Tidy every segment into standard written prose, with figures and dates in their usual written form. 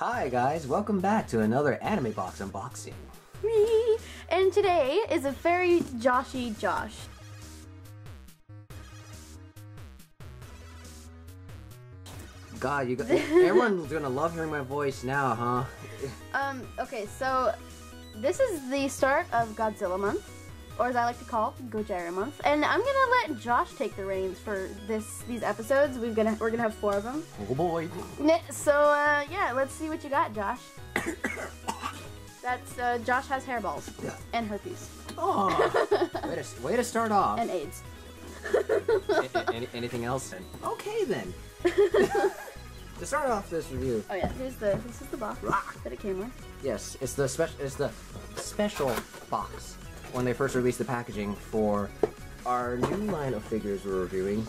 Hi guys, welcome back to another anime box unboxing. And today is a very Joshy Josh. God, everyone's gonna love hearing my voice now, huh? Okay, so this is the start of Godzilla month, or as I like to call, Gojira month. And I'm gonna let Josh take the reins for these episodes. We're gonna have 4 of them. Oh boy. So yeah, let's see what you got, Josh. That's Josh has hairballs and herpes. Oh, way to start off. And AIDS. Anything else? Okay then. To start off this review. Oh yeah, this is the box that it came with. Yes, it's the special box when they first released the packaging for our new line of figures we're reviewing,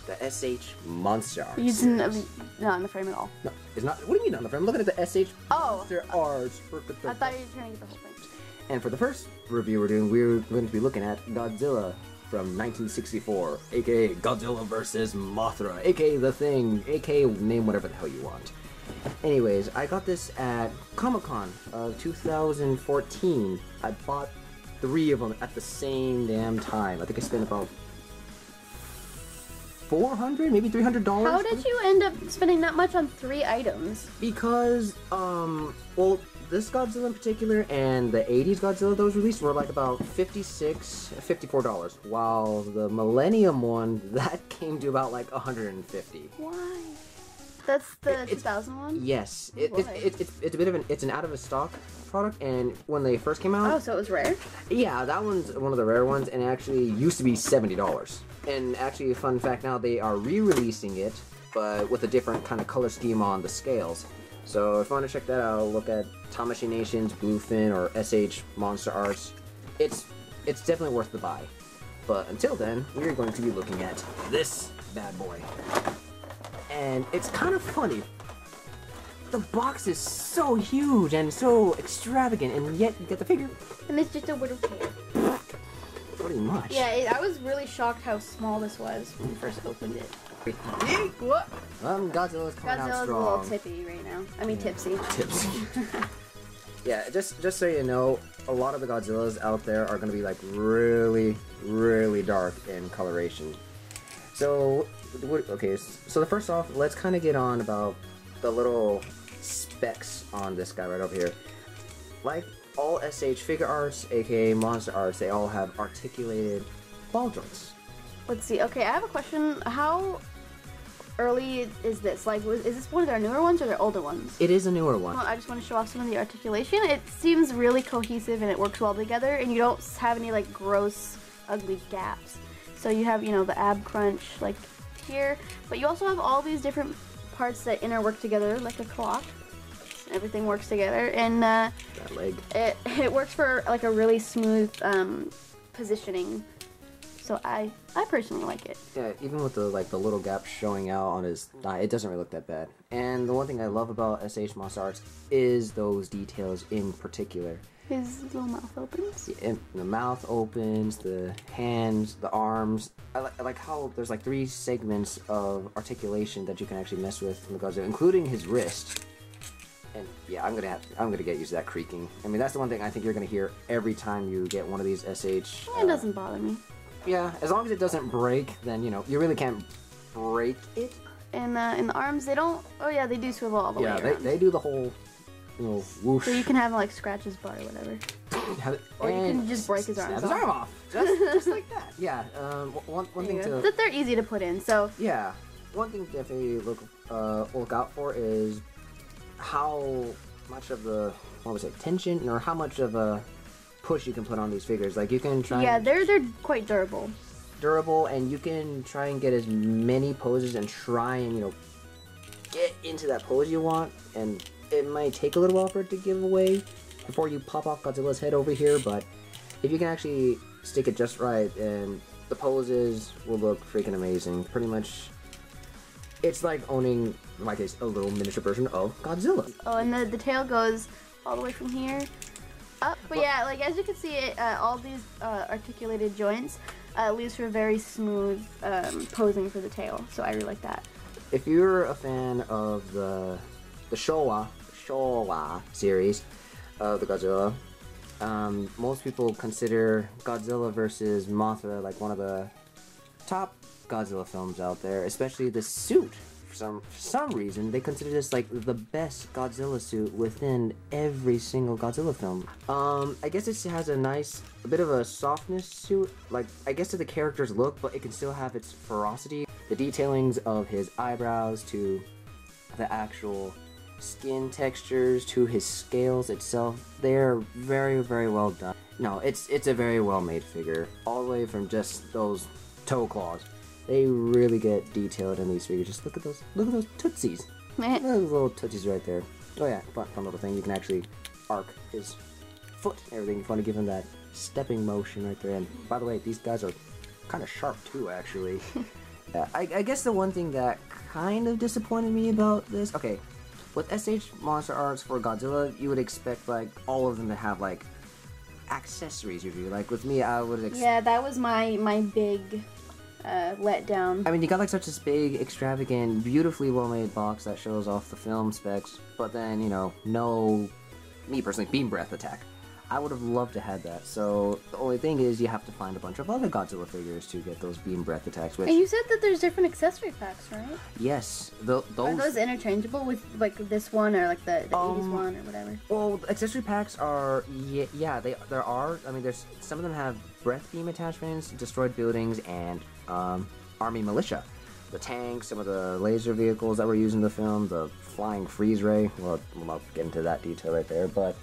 the SH Monster Arts. You didn't not in the frame at all. No, it's not. What do you mean not in the frame? I'm looking at the SH Monster Arts. I thought you were trying to get the whole thing. And for the first review we're doing, we're going to be looking at Godzilla from 1964, aka Godzilla vs. Mothra, aka The Thing, aka name whatever the hell you want. Anyways, I got this at Comic-Con of 2014. I bought 3 of them at the same damn time. I think I spent about $400, maybe $300. How did you end up spending that much on 3 items? Because, well, this Godzilla in particular and the 80s Godzilla that was released were like about $56, $54, while the Millennium one, that came to about like $150. Why? That's the 2000 one? Yes. It's a bit of it's an out of a stock product, and when they first came out... Oh, so it was rare? Yeah, that one's one of the rare ones, and it actually used to be $70. And actually, a fun fact now, they are re-releasing it, but with a different kind of color scheme on the scales. So if you want to check that out, look at Tamashii Nation's Bluefin or SH Monster Arts. It's definitely worth the buy. But until then, we're going to be looking at this bad boy. And it's kind of funny. The box is so huge and so extravagant, and yet you get the figure. And it's just a little tail. Pretty much. Yeah, I was really shocked how small this was when we first opened it. What? Godzilla's coming out strong. Godzilla's a little tippy right now. I mean, tipsy. Tipsy. Yeah, just so you know, a lot of the Godzillas out there are going to be like really, really dark in coloration. So, okay, so the first off, let's kind of get on about the little specs on this guy right over here. Like all SH figure arts, aka monster arts, they all have articulated ball joints. Let's see. Okay, I have a question. How early is this? Like, is this one of their newer ones or their older ones? It is a newer one. Well, I just want to show off some of the articulation. It seems really cohesive and it works well together, and you don't have any like gross, ugly gaps. So you have, you know, the ab crunch like here, but you also have all these different parts that interwork together like a clock. Everything works together, and that leg. It works for like a really smooth positioning. So I personally like it. Yeah, even with the little gaps showing out on his thigh, it doesn't really look that bad. And the one thing I love about SH Monster Arts is those details in particular. His little mouth opens. Yeah, the mouth opens, the hands, the arms. I like how there's like 3 segments of articulation that you can actually mess with in the Godzilla, including his wrist. And yeah, I'm gonna get used to that creaking. I mean, that's the one thing I think you're gonna hear every time you get one of these SH. It doesn't bother me. Yeah, as long as it doesn't break, then you know you really can't break it. And in the arms, they don't. Oh yeah, they do swivel all the way around. Yeah, they do the whole, you know, whoosh. So you can have like scratch his butt or whatever. Or you can just break his arms off. His arm off, just like that. Yeah. One thing to. That they're easy to put in. So. Yeah, one thing to definitely look out for is how much of the tension or how much of a push you can put on these figures. Like you can try. Yeah, they're quite durable. Durable, and you can try and get as many poses and try and, you know, get into that pose you want, and it might take a little while for it to give away before you pop off Godzilla's head over here, but if you can actually stick it just right, and the poses will look freaking amazing. Pretty much, it's like owning, in my case, a little miniature version of Godzilla. Oh, and the tail goes all the way from here up. But yeah, like as you can see, all these articulated joints leaves for very smooth posing for the tail. So I really like that. If you're a fan of the Showa Showa series of the Godzilla. Most people consider Godzilla vs. Mothra like one of the top Godzilla films out there, especially the suit. For some reason, they consider this like the best Godzilla suit within every single Godzilla film. I guess it has a bit of a softness suit, like I guess to the character's look, but it can still have its ferocity. The detailings of his eyebrows to the actual skin textures to his scales itself, they're very, very well done. No, it's a very well made figure, all the way from just those toe claws. They really get detailed in these figures. Just look at those tootsies. Those little tootsies right there. Oh yeah, fun little thing. You can actually arc his foot and everything. Fun to give him that stepping motion right there. And by the way, these guys are kind of sharp too, actually. Yeah, I guess the one thing that kind of disappointed me about this, okay, with SH Monster Arts for Godzilla, you would expect like all of them to have like accessories usually. Like with me, I would expect. Yeah, that was my big letdown. I mean, you got like such this big, extravagant, beautifully well-made box that shows off the film specs, but then, you know, no, me personally, beam breath attack. I would have loved to have that. So the only thing is you have to find a bunch of other Godzilla figures to get those beam breath attacks. Which, and you said that there's different accessory packs, right? Yes, Are those interchangeable with like this one or like the 80s one or whatever? Well, the accessory packs are yeah, there are. I mean, there's some of them have breath beam attachments, destroyed buildings, and army militia. The tanks, some of the laser vehicles that were used in the film, the flying freeze ray. Well, we'll not get into that detail right there, but.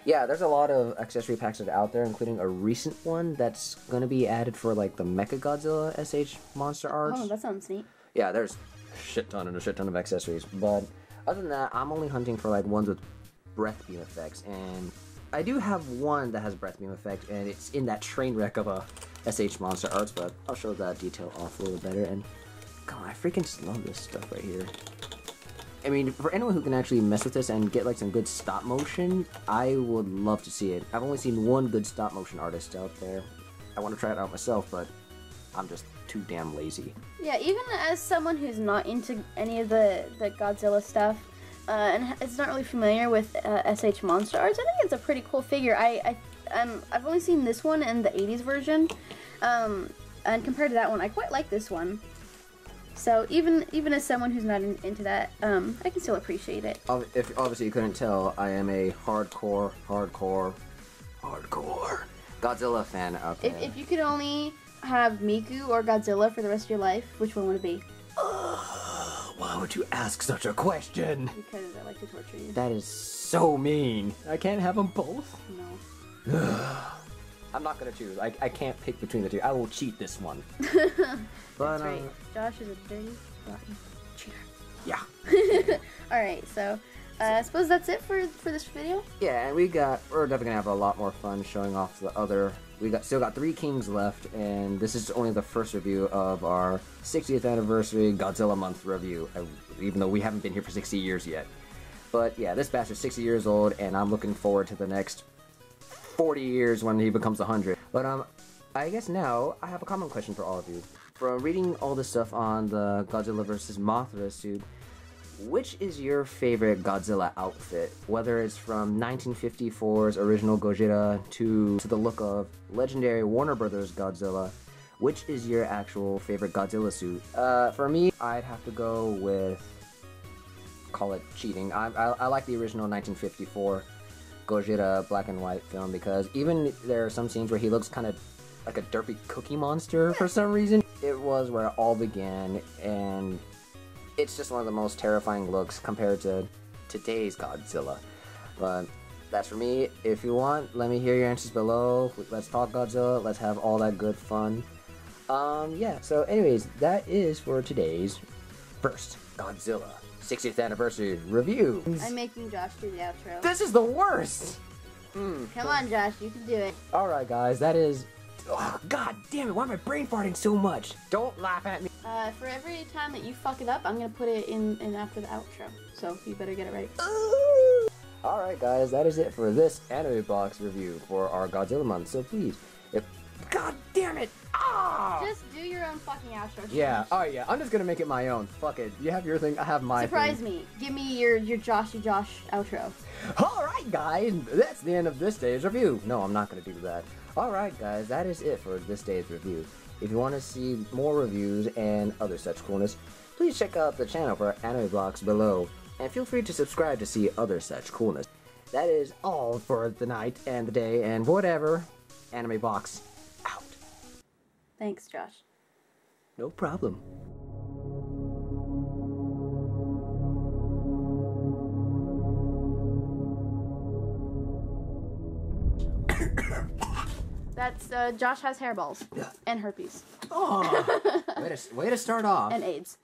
Yeah, there's a lot of accessory packs that are out there, including a recent one that's going to be added for, like, the Mechagodzilla SH Monster Arts. Oh, that sounds neat. Yeah, there's a shit ton of accessories, but other than that, I'm only hunting for, like, ones with breath beam effects, and I do have one that has breath beam effect, and it's in that train wreck of a SH Monster Arts, but I'll show that detail off a little better, and God, I freaking just love this stuff right here. I mean, for anyone who can actually mess with this and get like some good stop motion, I would love to see it. I've only seen one good stop motion artist out there. I want to try it out myself, but I'm just too damn lazy. Yeah, even as someone who's not into any of the Godzilla stuff, and is not really familiar with SH Monster Arts, I think it's a pretty cool figure. I've only seen this one in the 80s version, and compared to that one, I quite like this one. So even as someone who's not into that, I can still appreciate it. If obviously you couldn't tell, I am a hardcore Godzilla fan out there. If you could only have Miku or Godzilla for the rest of your life, which one would it be? Why would you ask such a question? Because I like to torture you. That is so mean. I can't have them both? No. I'm not gonna choose. I can't pick between the two. I will cheat this one. But, that's right. Josh is a dirty, rotten cheater. Yeah. Alright, so I suppose that's it for this video. Yeah, and we're definitely gonna have a lot more fun showing off the other. Still got 3 Kings left, and this is only the first review of our 60th anniversary Godzilla month review, even though we haven't been here for 60 years yet. But yeah, this batch is 60 years old, and I'm looking forward to the next 40 years when he becomes 100. But I guess now I have a common question for all of you. From reading all the stuff on the Godzilla vs. Mothra suit, which is your favorite Godzilla outfit? Whether it's from 1954's original Gojira to the look of legendary Warner Brothers Godzilla, which is your actual favorite Godzilla suit? For me, I'd have to go with, call it cheating. I like the original 1954 Gojira black and white film, because even there are some scenes where he looks kind of like a derpy cookie monster for some reason. It was where it all began, and it's just one of the most terrifying looks compared to today's Godzilla. But that's for me. If you want, let me hear your answers below. Let's talk Godzilla. Let's have all that good fun. Yeah, so anyways, that is for today's first Godzilla 60th anniversary review. I'm making Josh do the outro. This is the worst! Come on, Josh, you can do it. Alright, guys, that is... Oh, God damn it, why am I brain farting so much? Don't laugh at me. For every time that you fuck it up, I'm gonna put it in after the outro. So you better get it ready. Alright, guys, that is it for this anime box review for our Godzilla month. So please, if God damn it! Ah! Just do your own fucking outro. Yeah. Oh yeah. I'm just gonna make it my own. Fuck it. You have your thing. I have my Surprise thing. me. Give me your Joshy Josh outro. All right, guys. That's the end of this day's review. No, I'm not gonna do that. All right, guys. That is it for this day's review. If you want to see more reviews and other such coolness, please check out the channel for anime blocks below, and feel free to subscribe to see other such coolness. That is all for the night and the day and whatever. Anime box out. Thanks, Josh. No problem. That's Josh has hairballs Yeah. and herpes Oh, way to start off. and AIDS.